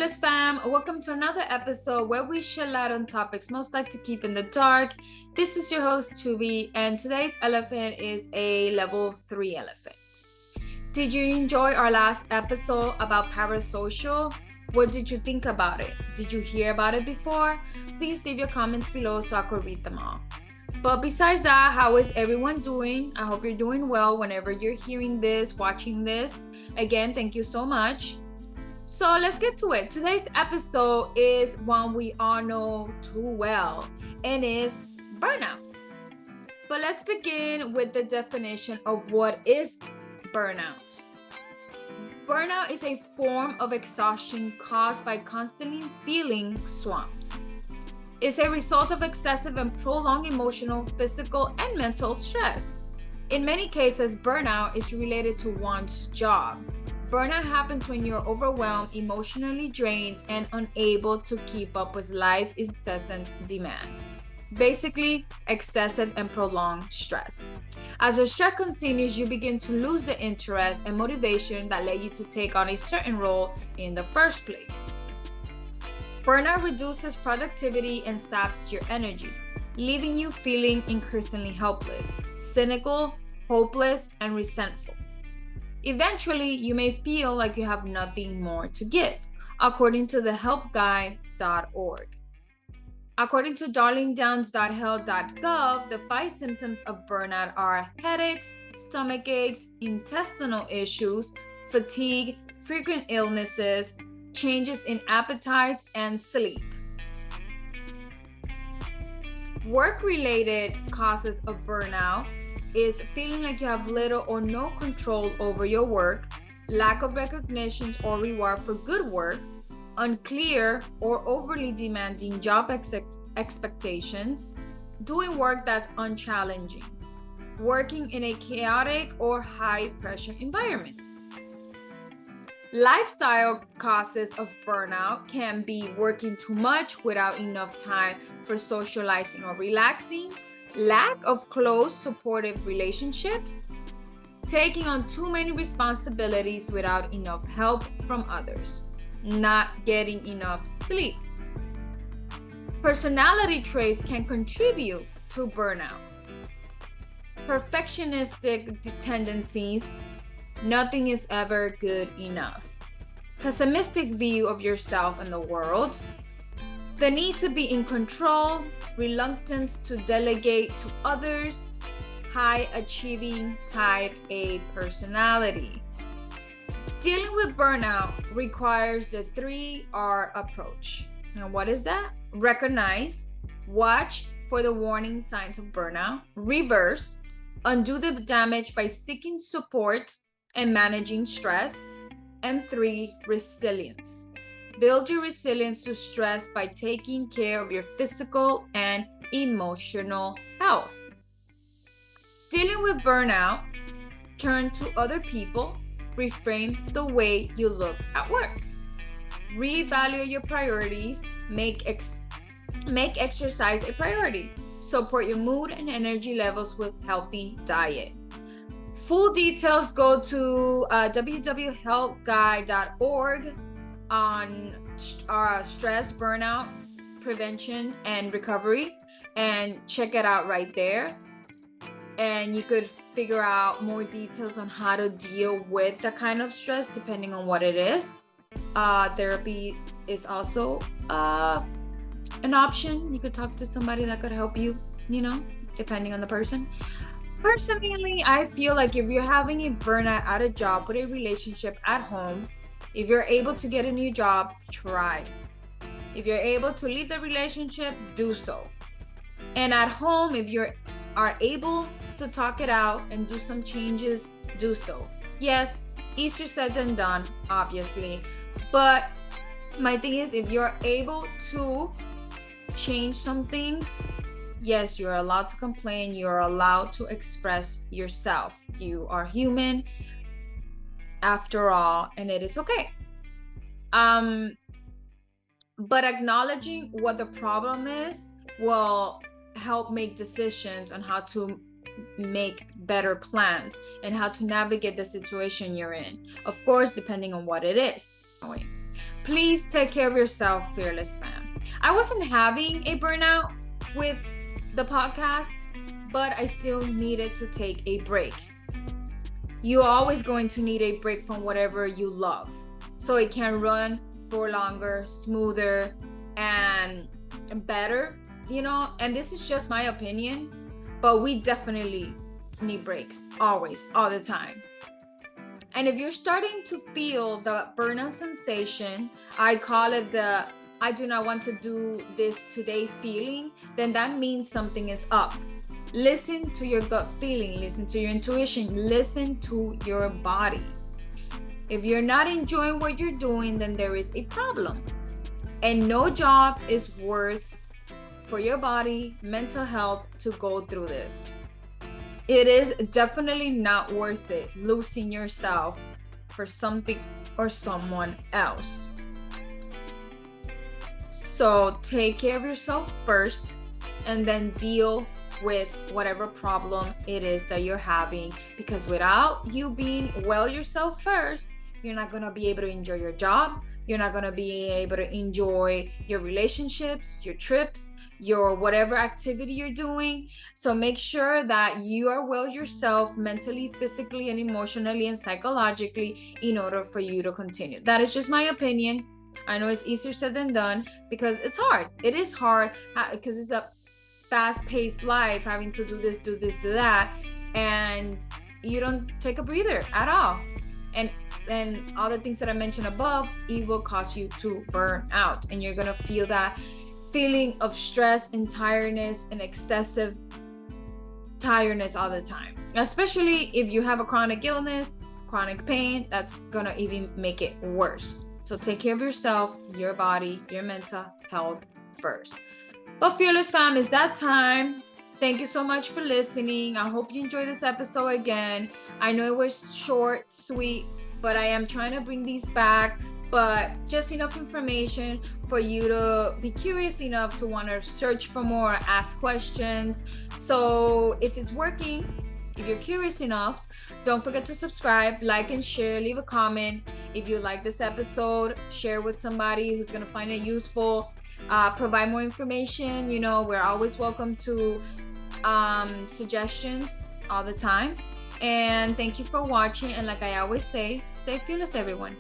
Fearless fam, welcome to another episode where we shed light on topics most like to keep in the dark. This is your host Tubi, and today's elephant is a level 3 elephant. Did you enjoy our last episode about parasocial? What did you think about it? Did you hear about it before? Please leave your comments below so I could read them all. But besides that, how is everyone doing? I hope you're doing well whenever you're hearing this, watching this. Again, thank you so much. So let's get to it. Today's episode is one we all know too well, and is burnout. But let's begin with the definition of what is burnout. Burnout is a form of exhaustion caused by constantly feeling swamped. It's a result of excessive and prolonged emotional, physical, and mental stress. In many cases, burnout is related to one's job. Burnout happens when you're overwhelmed, emotionally drained, and unable to keep up with life's incessant demand. Basically, excessive and prolonged stress. As the stress continues, you begin to lose the interest and motivation that led you to take on a certain role in the first place. Burnout reduces productivity and saps your energy, leaving you feeling increasingly helpless, cynical, hopeless, and resentful. Eventually, you may feel like you have nothing more to give, according to the helpguide.org. According to darlingdowns.health.gov, the 5 symptoms of burnout are headaches, stomach aches, intestinal issues, fatigue, frequent illnesses, changes in appetite, and sleep. Work-related causes of burnout is feeling like you have little or no control over your work, lack of recognition or reward for good work, unclear or overly demanding job expectations, doing work that's unchallenging, working in a chaotic or high-pressure environment. Lifestyle causes of burnout can be working too much without enough time for socializing or relaxing, lack of close, supportive relationships, taking on too many responsibilities without enough help from others, not getting enough sleep. Personality traits can contribute to burnout. Perfectionistic tendencies, nothing is ever good enough. Pessimistic view of yourself and the world. The need to be in control, reluctance to delegate to others, high achieving type A personality. Dealing with burnout requires the 3R approach. Now, what is that? Recognize, watch for the warning signs of burnout, reverse, undo the damage by seeking support and managing stress, and 3, resilience. Build your resilience to stress by taking care of your physical and emotional health. Dealing with burnout, turn to other people, reframe the way you look at work. Reevaluate your priorities, make exercise a priority. Support your mood and energy levels with healthy diet. Full details go to www.healthguide.org on stress, burnout, prevention, and recovery, and check it out right there. And you could figure out more details on how to deal with that kind of stress depending on what it is. Therapy is also an option. You could talk to somebody that could help you, depending on the person. Personally, I feel like if you're having a burnout at a job, with a relationship at home, if you're able to get a new job, try. If you're able to leave the relationship, do so. And at home, if you are able to talk it out and do some changes, do so. Yes, easier said than done, obviously. But my thing is, if you're able to change some things, yes, you're allowed to complain. You're allowed to express yourself. You are human after all, and it is okay. But acknowledging what the problem is will help make decisions on how to make better plans and how to navigate the situation you're in. Of course, depending on what it is. Please take care of yourself, Fearless fam. I wasn't having a burnout with the podcast, but I still needed to take a break. You're always going to need a break from whatever you love, so it can run for longer, smoother, and better, and this is just my opinion, but we definitely need breaks, always, all the time. And if you're starting to feel the burnout sensation, I call it the I do not want to do this today feeling, then that means something is up. Listen to your gut feeling, listen to your intuition, listen to your body. If you're not enjoying what you're doing, then there is a problem. And no job is worth for your body, mental health to go through this. It is definitely not worth it losing yourself for something or someone else. So take care of yourself first and then deal with whatever problem it is that you're having, because without you being well yourself first, you're not going to be able to enjoy your job. You're not going to be able to enjoy your relationships, your trips, your whatever activity you're doing. So make sure that you are well yourself mentally, physically, and emotionally and psychologically in order for you to continue. That is just my opinion. I know it's easier said than done because it's hard. It is hard because it's a fast-paced life, having to do this, do that, and you don't take a breather at all. And all the things that I mentioned above, it will cause you to burn out, and you're gonna feel that feeling of stress and tiredness and excessive tiredness all the time, especially if you have a chronic illness, chronic pain. That's gonna even make it worse. So take care of yourself, your body, your mental health first. But Fearless fam, it's that time. Thank you so much for listening. I hope you enjoyed this episode again. I know it was short, sweet, but I am trying to bring these back, but just enough information for you to be curious enough to want to search for more, ask questions. So if it's working, if you're curious enough, don't forget to subscribe, like, and share, leave a comment. If you like this episode, share with somebody who's going to find it useful. Provide more information. We're always welcome to suggestions all the time. And thank you for watching. And like I always say, stay fearless, everyone.